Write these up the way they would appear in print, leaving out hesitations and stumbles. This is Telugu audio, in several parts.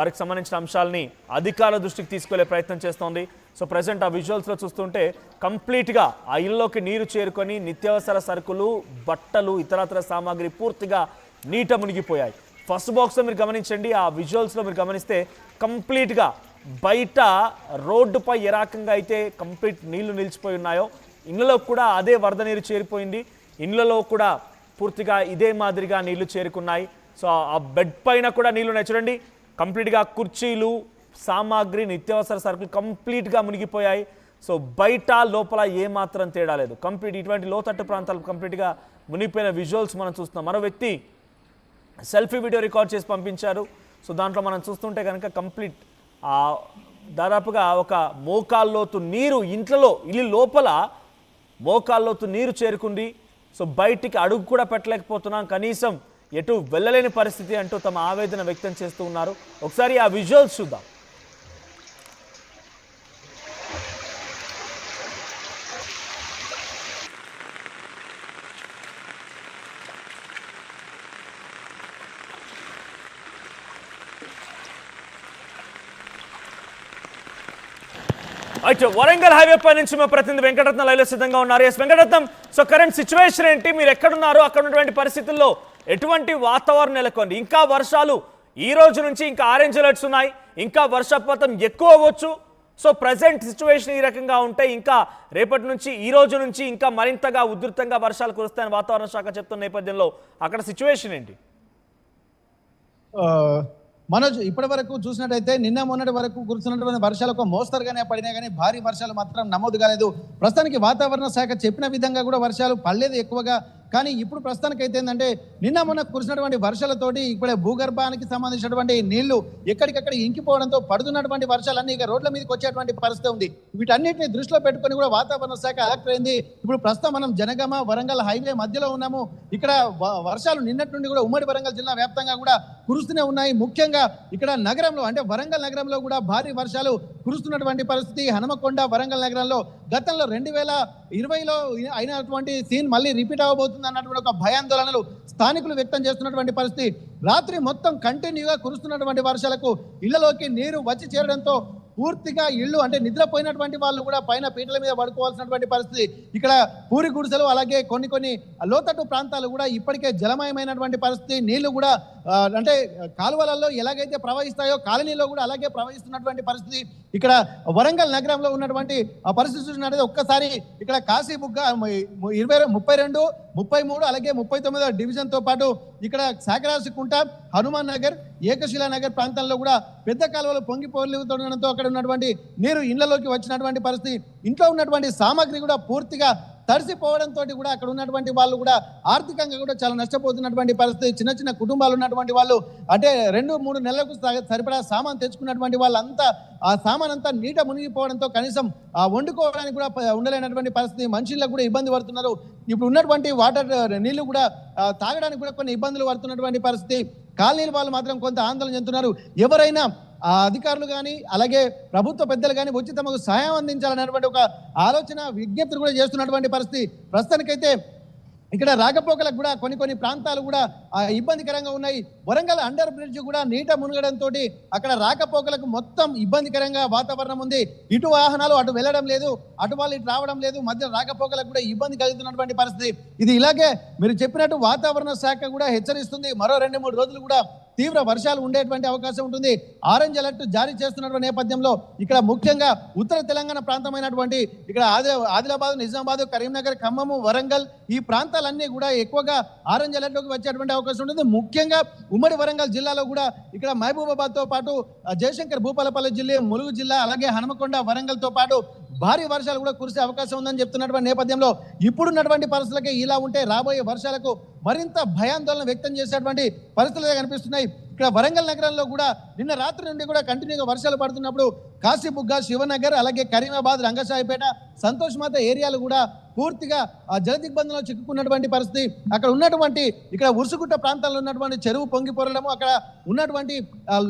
వారికి సంబంధించిన అంశాలని అధికారుల దృష్టికి తీసుకెళ్లే ప్రయత్నం చేస్తోంది. సో ప్రెసెంట్ ఆ విజువల్స్లో చూస్తుంటే కంప్లీట్గా ఆ ఇల్లులోకి నీరు చేరుకొని నిత్యావసర సరుకులు, బట్టలు, ఇతరత్ర సామాగ్రి పూర్తిగా నీట మునిగిపోయాయి. ఫస్ట్ బాక్స్లో మీరు గమనించండి, ఆ విజువల్స్లో మీరు గమనిస్తే కంప్లీట్గా బయట రోడ్డుపై ఏ రకంగా అయితే కంప్లీట్ నీళ్లు నిలిచిపోయి ఉన్నాయో ఇళ్లలో కూడా అదే వరద నీరు చేరిపోయింది. ఇళ్లలో కూడా పూర్తిగా ఇదే మాదిరిగా నీళ్లు చేరుకున్నాయి. సో ఆ బెడ్ పైన కూడా నీళ్లు ఉన్నాయి చూడండి. కంప్లీట్గా కుర్చీలు, సామాగ్రి, నిత్యావసర సరుకులు కంప్లీట్గా మునిగిపోయాయి. సో బయట లోపల ఏమాత్రం తేడా లేదు. కంప్లీట్ ఇటువంటి లోతట్టు ప్రాంతాలు కంప్లీట్గా మునిగిపోయిన విజువల్స్ మనం చూస్తున్నాం. మరో వ్యక్తి సెల్ఫీ వీడియో రికార్డ్ చేసి పంపించారు. సో దాంట్లో మనం చూస్తుంటే కనుక కంప్లీట్ దాదాపుగా ఒక మోకాల్లోతు నీరు ఇల్లు లోపల మోకాల్లోతు నీరు చేరుకుంది. సో బయటికి అడుగు కూడా పెట్టలేకపోతున్నాం, కనీసం ఎటు వెళ్ళలేని పరిస్థితి అంటూ తమ ఆవేదన వ్యక్తం చేస్తూ ఉన్నారు. ఒకసారి ఆ విజువల్స్ చూద్దాం. అయితే వరంగల్ హైవే పై నుంచి మా ప్రతినిధి వెంకటరత్నం లైవ్లో సిద్ధంగా ఉన్నారు. Yes Venkataratnam, so current situation ఏంటి? మీరు ఎక్కడున్నారు? అక్కడ ఉన్నటువంటి పరిస్థితుల్లో ఎటువంటి వాతావరణం నెలకొంది? ఇంకా వర్షాలు ఈ రోజు నుంచి ఇంకా ఆరెంజ్ అలర్ట్స్ ఉన్నాయి, ఇంకా వర్షపాతం ఎక్కువ అవ్వచ్చు. సో ప్రజెంట్ సిచ్యువేషన్ ఈ రకంగా ఉంటే ఇంకా రేపటి నుంచి ఈ రోజు నుంచి ఇంకా మరింతగా ఉధృతంగా వర్షాలు కురుస్తాయని వాతావరణ శాఖ చెప్తున్న నేపథ్యంలో అక్కడ సిచ్యువేషన్ ఏంటి? మనోజ్, ఇప్పటి వరకు చూసినట్టయితే నిన్న మొన్నటి వరకు కురుస్తున్నటువంటి వర్షాలు ఒక మోస్తరుగానే పడినా కానీ భారీ వర్షాలు మాత్రం నమోదు కాలేదు. ప్రస్తుతానికి వాతావరణ శాఖ చెప్పిన విధంగా కూడా వర్షాలు పడలేదు ఎక్కువగా. కానీ ఇప్పుడు ప్రస్తుతానికి అయితే ఏంటంటే నిన్న మొన్న కురిసినటువంటి వర్షాలతోటి ఇప్పుడే భూగర్భానికి సంబంధించినటువంటి నీళ్లు ఎక్కడికక్కడ ఇంకిపోవడంతో పడుతున్నటువంటి వర్షాలన్నీ ఇక రోడ్ల మీదకి వచ్చేటువంటి పరిస్థితి ఉంది. వీటన్నిటిని దృష్టిలో పెట్టుకొని కూడా వాతావరణ శాఖ అలర్ట్ అయింది. ఇప్పుడు ప్రస్తుతం మనం జనగామ వరంగల్ హైవే మధ్యలో ఉన్నాము. ఇక్కడ వర్షాలు నిన్నటి నుండి కూడా ఉమ్మడి వరంగల్ జిల్లా వ్యాప్తంగా కూడా కురుస్తూనే ఉన్నాయి. ముఖ్యంగా ఇక్కడ నగరంలో అంటే వరంగల్ నగరంలో కూడా భారీ వర్షాలు కురుస్తున్నటువంటి పరిస్థితి. హనుమకొండ వరంగల్ నగరంలో గతంలో 2020లో అయినటువంటి సీన్ మళ్ళీ రిపీట్ అవ్వబోతుంది అన్నటువంటి ఒక భయాందోళనలు స్థానికులు వ్యక్తం చేస్తున్నటువంటి పరిస్థితి. రాత్రి మొత్తం కంటిన్యూగా కురుస్తున్నటువంటి వర్షాలకు ఇళ్లలోకి నీరు వచ్చి చేరడంతో పూర్తిగా ఇళ్ళు అంటే నిద్రపోయినటువంటి వాళ్ళు కూడా పైన పీటల మీద పడుకోవాల్సినటువంటి పరిస్థితి. ఇక్కడ పూరి గుడిసెలు అలాగే కొన్ని లోతట్టు ప్రాంతాలు కూడా ఇప్పటికే జలమయమైనటువంటి పరిస్థితి. నీళ్లు కూడా అంటే కాలువలలో ఎలాగైతే ప్రవహిస్తాయో కాలనీలో కూడా అలాగే ప్రవహిస్తున్నటువంటి పరిస్థితి. ఇక్కడ వరంగల్ నగరంలో ఉన్నటువంటి పరిస్థితి చూసినట్లయితే ఒక్కసారి ఇక్కడ కాశీబుగ్గ 32, 33 అలాగే 39 డివిజన్ తో పాటు ఇక్కడ సాగరాసికుంట, హనుమాన్ నగర్, ఏకశిలా నగర్ ప్రాంతాల్లో కూడా పెద్ద కాలువలు పొంగిపోతుండడంతో అక్కడ ఉన్నటువంటి నీరు ఇళ్లలోకి వచ్చినటువంటి పరిస్థితి. ఇంట్లో ఉన్నటువంటి సామాగ్రి కూడా పూర్తిగా తడిసిపోవడంతో కూడా అక్కడ ఉన్నటువంటి వాళ్ళు కూడా ఆర్థికంగా కూడా చాలా నష్టపోతున్నటువంటి పరిస్థితి. చిన్న కుటుంబాలు ఉన్నటువంటి వాళ్ళు అంటే 2-3 నెలలకు సరిపడా సామాన్ తెచ్చుకున్నటువంటి వాళ్ళంతా ఆ సామాన్ అంతా నీట మునిగిపోవడంతో కనీసం వండుకోవడానికి కూడా ఉండలేనటువంటి పరిస్థితి. మనుషులకు కూడా ఇబ్బంది పడుతున్నారు. ఇప్పుడు ఉన్నటువంటి వాటర్ నీళ్లు కూడా తాగడానికి కూడా కొన్ని ఇబ్బందులు పడుతున్నటువంటి పరిస్థితి. కాలనీల వాళ్ళు మాత్రం కొంత ఆందోళన చెందుతున్నారు. ఎవరైనా అధికారులు కానీ అలాగే ప్రభుత్వ పెద్దలు కానీ వచ్చి తమకు సహాయం అందించాలనేటువంటి ఒక ఆలోచన విజ్ఞప్తి కూడా చేస్తున్నటువంటి పరిస్థితి. ప్రస్తుతానికైతే ఇక్కడ రాకపోకలకు కూడా కొన్ని ప్రాంతాలు కూడా ఇబ్బందికరంగా ఉన్నాయి. వరంగల్ అండర్ బ్రిడ్జ్ కూడా నీట మునగడంతో అక్కడ రాకపోకలకు మొత్తం ఇబ్బందికరంగా వాతావరణం ఉంది. ఇటు వాహనాలు అటు వెళ్ళడం లేదు, అటు వాళ్ళు ఇటు రావడం లేదు. మధ్య రాకపోకలకు కూడా ఇబ్బంది కలుగుతున్నటువంటి పరిస్థితి. ఇది ఇలాగే మీరు చెప్పినట్టు వాతావరణ శాఖ కూడా హెచ్చరిస్తుంది. మరో 2-3 రోజులు కూడా తీవ్ర వర్షాలు ఉండేటువంటి అవకాశం ఉంటుంది. ఆరెంజ్ అలర్ట్ జారీ చేస్తున్నటువంటి నేపథ్యంలో ఇక్కడ ముఖ్యంగా ఉత్తర తెలంగాణ ప్రాంతమైనటువంటి ఇక్కడ ఆదిలాబాద్, నిజామాబాద్, కరీంనగర్, ఖమ్మం, వరంగల్ ఈ ప్రాంతాలన్నీ కూడా ఎక్కువగా ఆరెంజ్ అలర్ట్ లోకి వచ్చేటువంటి అవకాశం ఉంటుంది. ముఖ్యంగా ఉమ్మడి వరంగల్ జిల్లాలో కూడా ఇక్కడ మహబూబాబాద్ తో పాటు జయశంకర్ భూపాలపల్లి జిల్లా, ములుగు జిల్లా అలాగే హనుమకొండ, వరంగల్ తో పాటు భారీ వర్షాలు కూడా కురిసే అవకాశం ఉందని చెప్తున్నటువంటి నేపథ్యంలో ఇప్పుడున్నటువంటి పరిస్థితులకి ఇలా ఉంటే రాబోయే వర్షాలకు మరింత భయాందోళన వ్యక్తం చేసేటువంటి పరిస్థితులు కనిపిస్తున్నాయి. ఇక్కడ వరంగల్ నగరంలో కూడా నిన్న రాత్రి నుండి కూడా కంటిన్యూగా వర్షాలు పడుతున్నప్పుడు కాశీబుగ్గ, శివనగర్, అలాగే కరీమాబాద్, రంగసాయిపేట, సంతోష్ మాత ఏరియాలు కూడా పూర్తిగా ఆ జల దిగ్బంధంలో చిక్కుకున్నటువంటి పరిస్థితి. అక్కడ ఉన్నటువంటి ఇక్కడ ఉరుసుగుట్ట ప్రాంతాల్లో ఉన్నటువంటి చెరువు పొంగి పొరడము, అక్కడ ఉన్నటువంటి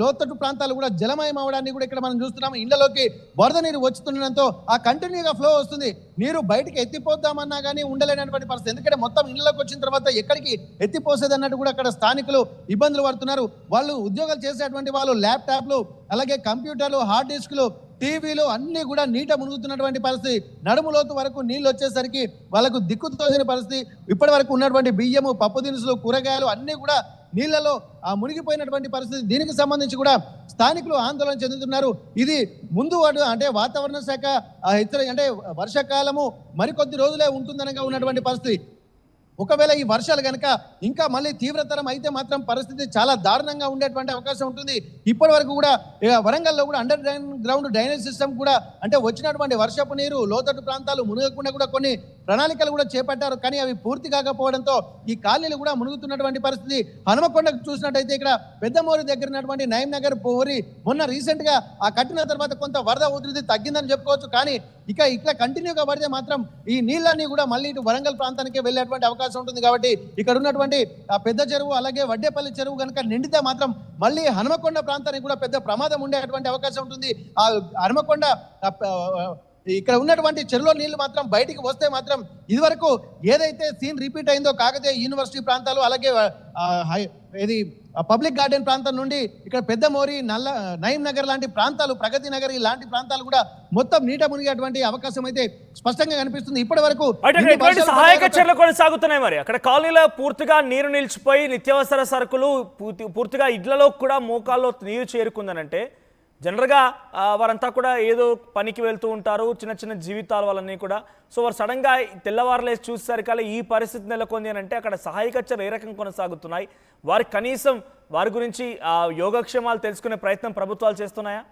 లోతట్టు ప్రాంతాలు కూడా జలమయం అవడాన్ని కూడా ఇక్కడ మనం చూస్తున్నాము. ఇళ్లలోకి వరద నీరు వచ్చుతుండడంతో ఆ కంటిన్యూగా ఫ్లో వస్తుంది. నీరు బయటికి ఎత్తిపోద్దామన్నా కానీ ఉండలేనటువంటి పరిస్థితి. ఎందుకంటే మొత్తం ఇళ్లలోకి వచ్చిన తర్వాత ఎక్కడికి ఎత్తిపోసేది అన్నట్టు కూడా అక్కడ స్థానికులు ఇబ్బందులు పడుతున్నారు. వాళ్ళు ఉద్యోగాలు చేసేటువంటి వాళ్ళు ల్యాప్టాప్లు, అలాగే కంప్యూటర్లు, హార్డ్ డిస్క్లు, టీవీలు అన్నీ కూడా నీట మునుగుతున్నటువంటి పరిస్థితి. నడుము లోతు వరకు నీళ్ళు వచ్చేసరికి వాళ్ళకు దిక్కు తోచిన పరిస్థితి. ఇప్పటి వరకు ఉన్నటువంటి బియ్యము, పప్పు దినుసులు, కూరగాయలు అన్నీ కూడా నీళ్లలో మునిగిపోయినటువంటి పరిస్థితి. దీనికి సంబంధించి కూడా స్థానికులు ఆందోళన చెందుతున్నారు. ఇది ముందు అంటే వాతావరణ శాఖ అంటే వర్షాకాలము మరికొద్ది రోజులే ఉంటుందనగా ఉన్నటువంటి పరిస్థితి. ఒకవేళ ఈ వర్షాలు కనుక ఇంకా మళ్ళీ తీవ్రతరం అయితే మాత్రం పరిస్థితి చాలా దారుణంగా ఉండేటువంటి అవకాశం ఉంటుంది. ఇప్పటి వరకు కూడా వరంగల్లో కూడా అండర్ గ్రౌండ్ డ్రైనేజ్ సిస్టమ్ కూడా అంటే వచ్చినటువంటి వర్షపు నీరు లోతట్టు ప్రాంతాలు మునగకుండా కూడా కొన్ని ప్రణాళికలు కూడా చేపట్టారు. కానీ అవి పూర్తి కాకపోవడంతో ఈ కాలనీలు కూడా మునుగుతున్నటువంటి పరిస్థితి. హనుమకొండకు చూసినట్టయితే ఇక్కడ పెద్దమోరి దగ్గర ఉన్నటువంటి నయం నగర్ పోరి మొన్న రీసెంట్ గా ఆ కట్టిన తర్వాత కొంత వరద ఉధృతి తగ్గిందని చెప్పుకోవచ్చు. కానీ ఇట్లా కంటిన్యూగా పడితే మాత్రం ఈ నీళ్ళన్నీ కూడా మళ్ళీ ఇటు వరంగల్ ప్రాంతానికి వెళ్ళేటువంటి అవకాశం ఉంటుంది. కాబట్టి ఇక్కడ ఉన్నటువంటి పెద్ద చెరువు, అలాగే వడ్డేపల్లి చెరువు కనుక నిండితే మాత్రం మళ్ళీ హనుమకొండ ప్రాంతానికి కూడా పెద్ద ప్రమాదం ఉండేటువంటి అవకాశం ఉంటుంది. ఆ హనుమకొండ ఇక్కడ ఉన్నటువంటి చెరువులో నీళ్లు మాత్రం బయటికి వస్తే మాత్రం ఇదివరకు ఏదైతే సీన్ రిపీట్ అయిందో కాకతీయ యూనివర్సిటీ ప్రాంతాలు, అలాగే ఇది పబ్లిక్ గార్డెన్ ప్రాంతం నుండి ఇక్కడ పెద్దమోరి, నయీం నగర్ లాంటి ప్రాంతాలు, ప్రగతి నగర్ ఇలాంటి ప్రాంతాలు కూడా మొత్తం నీట మునిగేటువంటి అవకాశం అయితే స్పష్టంగా కనిపిస్తుంది. ఇప్పటి వరకు సహాయక చర్యలు కొనసాగుతున్నాయి. మరి అక్కడ కాలనీలో పూర్తిగా నీరు నిలిచిపోయి నిత్యావసర సరుకులు పూర్తిగా ఇళ్లలో కూడా మోకాల్లో నీరు చేరుకుందనంటే జనరల్గా వారంతా కూడా ఏదో పనికి వెళ్తూ ఉంటారు, చిన్న చిన్న జీవితాల వాళ్ళని కూడా. సో వారు సడన్గా తెల్లవారులేసి చూసేసరికల్లా ఈ పరిస్థితి నెలకొంది అని అంటే అక్కడ సహాయక చర్యలు ఏ రకంగా కొనసాగుతున్నాయి? వారి కనీసం వారి గురించి యోగక్షేమాలు తెలుసుకునే ప్రయత్నం ప్రభుత్వాలు చేస్తున్నాయా?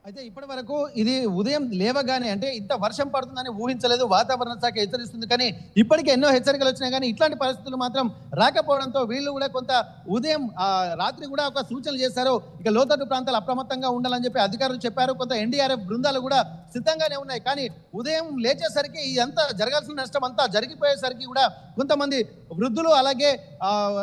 అయితే ఇప్పటి వరకు ఇది ఉదయం లేవగానే అంటే ఇంత వర్షం పడుతుందని ఊహించలేదు. వాతావరణ శాఖ హెచ్చరిస్తుంది, కానీ ఇప్పటికే ఎన్నో హెచ్చరికలు వచ్చినాయి. కానీ ఇట్లాంటి పరిస్థితులు మాత్రం రాకపోవడంతో వీళ్ళు కూడా కొంత ఉదయం రాత్రి కూడా ఒక సూచనలు చేశారు. ఇక లోతట్టు ప్రాంతాలు అప్రమత్తంగా ఉండాలని చెప్పి అధికారులు చెప్పారు. కొంత ఎన్డీఆర్ఎఫ్ బృందాలు కూడా సిద్ధంగానే ఉన్నాయి. కానీ ఉదయం లేచేసరికి ఇదంతా జరగాల్సిన నష్టం అంతా జరిగిపోయేసరికి కూడా కొంతమంది వృద్ధులు, అలాగే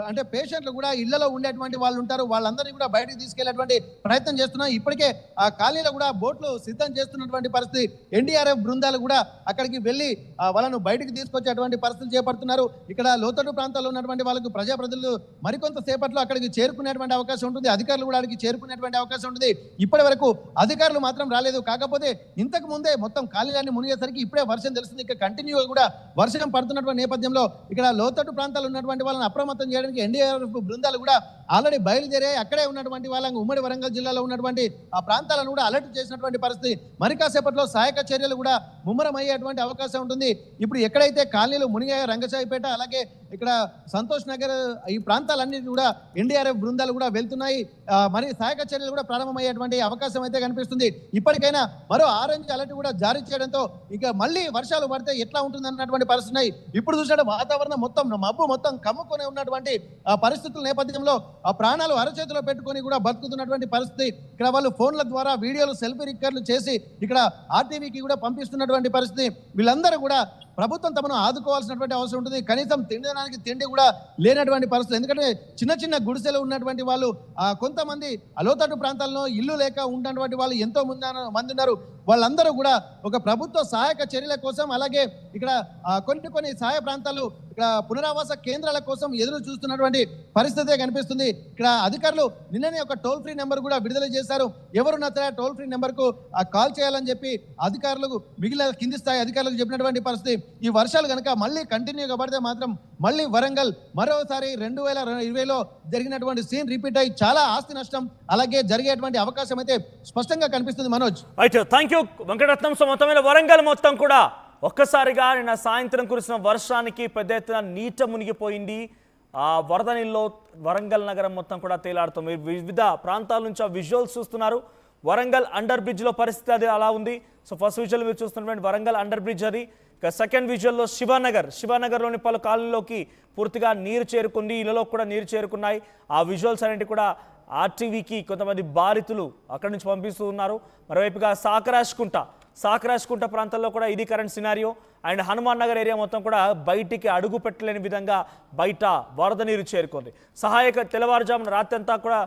అంటే పేషెంట్లు కూడా ఇళ్లలో ఉండేటువంటి వాళ్ళు ఉంటారు. వాళ్ళందరినీ కూడా బయటకు తీసుకెళ్లేటువంటి ప్రయత్నం చేస్తున్నారు. ఇప్పటికే ఆ ఖాళీలో కూడా బోట్లు సిద్ధం చేస్తున్నటువంటి పరిస్థితి. ఎన్డీఆర్ఎఫ్ బృందాలు కూడా అక్కడికి వెళ్ళి వాళ్ళను బయటకు తీసుకొచ్చేటువంటి పరిస్థితులు చేపడుతున్నారు. ఇక్కడ లోతట్టు ప్రాంతాల్లో ఉన్నటువంటి వాళ్ళకు ప్రజాప్రతినిధులు మరికొంత సేపట్లో అక్కడికి చేరుకునేటువంటి అవకాశం ఉంటుంది. అధికారులు కూడా అక్కడికి చేరుకునేటువంటి అవకాశం ఉంటుంది. ఇప్పటి వరకు అధికారులు మాత్రం రాలేదు. కాకపోతే ఇంతకు ముందే మొత్తం ఖాళీలన్నీ మునిగేసరికి ఇప్పుడే వర్షం తెలుస్తుంది. ఇక్కడ కంటిన్యూగా కూడా వర్షం పడుతున్నటువంటి నేపథ్యంలో ఇక్కడ లోతట్టు ప్రాంతాలు ఉన్నటువంటి వాళ్ళని అప్రమత్తం చేయడానికి ఎన్డీఆర్ఎఫ్ బృందాలు కూడా ఆల్రెడీ బయలుదేరాయి. అక్కడే ఉన్నటువంటి వాళ్ళని ఉమ్మడి వరంగల్ జిల్లాలో ఉన్నటువంటి ఆ ప్రాంతాలను కూడా అలర్ట్ చేసినటువంటి పరిస్థితి. మరి కాసేపట్లో సహాయక చర్యలు కూడా ముమ్మరం అయ్యేటువంటి అవకాశం ఉంటుంది. ఇప్పుడు ఎక్కడైతే కాలనీలు మునిగాయో రంగసాయిపేట, అలాగే ఇక్కడ సంతోష్ నగర్, ఈ ప్రాంతాలన్నీ కూడా ఎన్డీఆర్ఎఫ్ బృందాలు కూడా వెళ్తున్నాయి. మరి సహాయక చర్యలు కూడా ప్రారంభమయ్యేటువంటి అవకాశం అయితే కనిపిస్తుంది. ఇప్పటికైనా మరో ఆరెంజ్ అలర్ట్ కూడా జారీ చేయడంతో ఇక మళ్ళీ వర్షాలు పడితే ఎట్లా ఉంటుంది అన్నటువంటి పరిస్థితి. ఇప్పుడు చూసినట్టు వాతావరణం మొత్తం మబ్బు మొత్తం కమ్ముకొని ఉన్నటువంటి పరిస్థితుల నేపథ్యంలో ఆ ప్రాణాలు అరచేతిలో పెట్టుకొని కూడా బతుకుతున్నటువంటి పరిస్థితి. ఇక్కడ వాళ్ళు ఫోన్ల ద్వారా వీడియోలు, సెల్ఫీ రికార్డులు చేసి ఇక్కడ ఆర్టీవీకి కూడా పంపిస్తున్నటువంటి పరిస్థితి. వీళ్ళందరూ కూడా ప్రభుత్వం తమను ఆదుకోవాల్సినటువంటి అవసరం ఉంటుంది. కనీసం తినడానికి తిండి కూడా లేనటువంటి పరిస్థితి. ఎందుకంటే చిన్న చిన్న గుడిసెలు ఉన్నటువంటి వాళ్ళు, కొంతమంది లోతట్టు ప్రాంతాల్లో ఇల్లు లేక ఉన్నటువంటి వాళ్ళు ఎంతో మంది ఉన్నారు. వాళ్ళందరూ కూడా ఒక ప్రభుత్వ సహాయక చర్యల కోసం, అలాగే ఇక్కడ కొన్ని సహాయ ప్రాంతాలు ఇక్కడ పునరావాస కేంద్రాల కోసం ఎదురు చూస్తున్నటువంటి పరిస్థితే కనిపిస్తుంది. ఇక్కడ అధికారులు నిన్ననే ఒక టోల్ ఫ్రీ నెంబర్ కూడా విడుదల చేశారు. ఎవరున్నా సరే టోల్ ఫ్రీ నెంబర్కు కాల్ చేయాలని చెప్పి అధికారులకు, మిగిలిన కింది స్థాయి అధికారులకు చెప్పినటువంటి పరిస్థితి. ఈ వర్షాలు కనుక మళ్ళీ కంటిన్యూగా పడితే మాత్రం మళ్ళీ వరంగల్ మరోసారి 2020లో జరిగినటువంటి సీన్ రిపీట్ అయ్యి చాలా ఆస్తి నష్టం అలాగే జరిగేటువంటి అవకాశం అయితే స్పష్టంగా కనిపిస్తుంది. Manoj, thank you Venkataratnam. So మొత్తం వరంగల్ మొత్తం కూడా ఒక్కసారిగా నిన్న సాయంత్రం కురిసిన వర్షానికి పెద్ద ఎత్తున నీట మునిగిపోయింది. ఆ వరద నీళ్ళలో వరంగల్ నగరం మొత్తం కూడా తేలాడుతుంది. మీరు వివిధ ప్రాంతాల నుంచి ఆ విజువల్స్ చూస్తున్నారు. వరంగల్ అండర్ బ్రిడ్జ్లో పరిస్థితి అది అలా ఉంది. సో ఫస్ట్ విజువల్ మీరు చూస్తున్నటువంటి వరంగల్ అండర్ బ్రిడ్జ్ అది. ఇక సెకండ్ విజువల్లో శివానగర్లోని పలు కాలనీలోకి పూర్తిగా నీరు చేరుకుంది. ఇళ్లలో కూడా నీరు చేరుకున్నాయి. ఆ విజువల్స్ అనేవి కూడా ఆర్టీవీకి కొంతమంది బాధితులు అక్కడి నుంచి పంపిస్తూ ఉన్నారు. మరోవైపుగా సాకరాష్కుంట ప్రాంతంలో కూడా ఇది current scenario. And Hanuman Nagar area మొత్తం కూడా బయటికి అడుగు పెట్టలేని విధంగా బయట వరద నీరు చేరుకుంది. తెల్లవారుజామున రాత్రి అంతా కూడా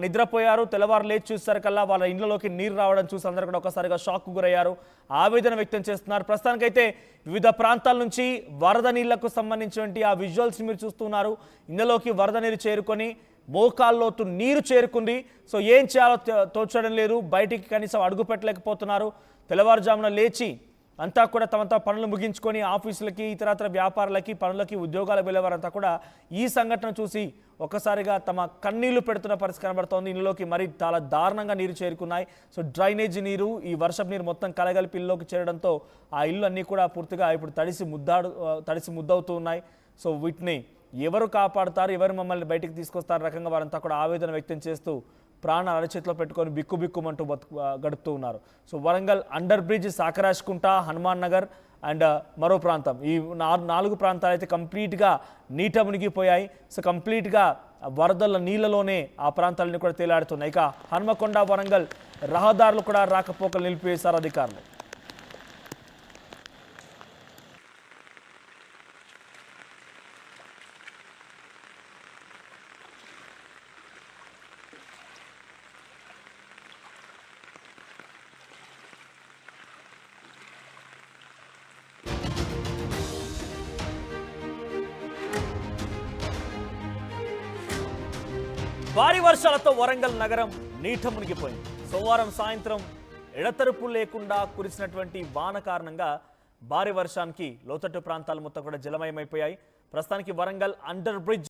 నిద్రపోయారు. తెల్లవారు లేచి చూసేసరికల్లా వాళ్ళ ఇళ్లలోకి నీరు రావడం చూసి అందరూ కూడా ఒకసారిగా షాక్కు గురయ్యారు, ఆవేదన వ్యక్తం చేస్తున్నారు. ప్రస్తుతానికైతే వివిధ ప్రాంతాల నుంచి వరద నీళ్లకు సంబంధించినటువంటి ఆ విజువల్స్ మీరు చూస్తున్నారు. ఇందులోకి వరద నీరు చేరుకొని మోకాల్లోతు నీరు చేరుకుంది. సో ఏం చేయాలో తోచడం లేదు, బయటికి కనీసం అడుగు పెట్టలేకపోతున్నారు. తెల్లవారుజామున లేచి అంతా కూడా తమ పనులు ముగించుకొని ఆఫీసులకి ఇతరత్ర వ్యాపారాలకి పనులకి ఉద్యోగాలకు వెళ్ళేవారంతా కూడా ఈ సంఘటన చూసి ఒక్కసారిగా తమ కన్నీళ్లు పెడుతున్న పరిస్థితి కనబడుతోంది. ఇందులోకి మరి చాలా దారుణంగా నీరు చేరుకున్నాయి. సో డ్రైనేజీ నీరు, ఈ వర్షపు నీరు మొత్తం కలగలిపి ఇల్లులోకి చేరడంతో ఆ ఇల్లు అన్నీ కూడా పూర్తిగా ఇప్పుడు తడిసి ముద్దవుతూ ఉన్నాయి. సో వీటిని ఎవరు కాపాడుతారు, ఎవరు మమ్మల్ని బయటికి తీసుకొస్తారు రకంగా వారంతా కూడా ఆవేదన వ్యక్తం చేస్తూ ప్రాణాలు అరచేతిలో పెట్టుకొని బిక్కుబిక్కుమంటూ గడుపుతూ ఉన్నారు. సో వరంగల్ అండర్ బ్రిడ్జ్, సాకరాష్కుంట, హనుమాన్ నగర్ అండ్ మరో ప్రాంతం, ఈ 4 ప్రాంతాలు అయితే కంప్లీట్గా నీట మునిగిపోయాయి. సో కంప్లీట్గా వరదల నీళ్ళలోనే ఆ ప్రాంతాలన్నీ కూడా తేలాడుతున్నాయి. ఇక హనుమకొండ, వరంగల్ రహదారులు కూడా రాకపోకలు నిలిపివేశారు అధికారులు. భారీ వర్షాలతో వరంగల్ నగరం నీట మునిగిపోయింది. సోమవారం సాయంత్రం ఎడతెరపు లేకుండా కురిసినటువంటి వాన కారణంగా భారీ వర్షానికి లోతట్టు ప్రాంతాలు మొత్తం కూడా జలమయమైపోయాయి. ప్రస్తుతానికి వరంగల్ అండర్ బ్రిడ్జ్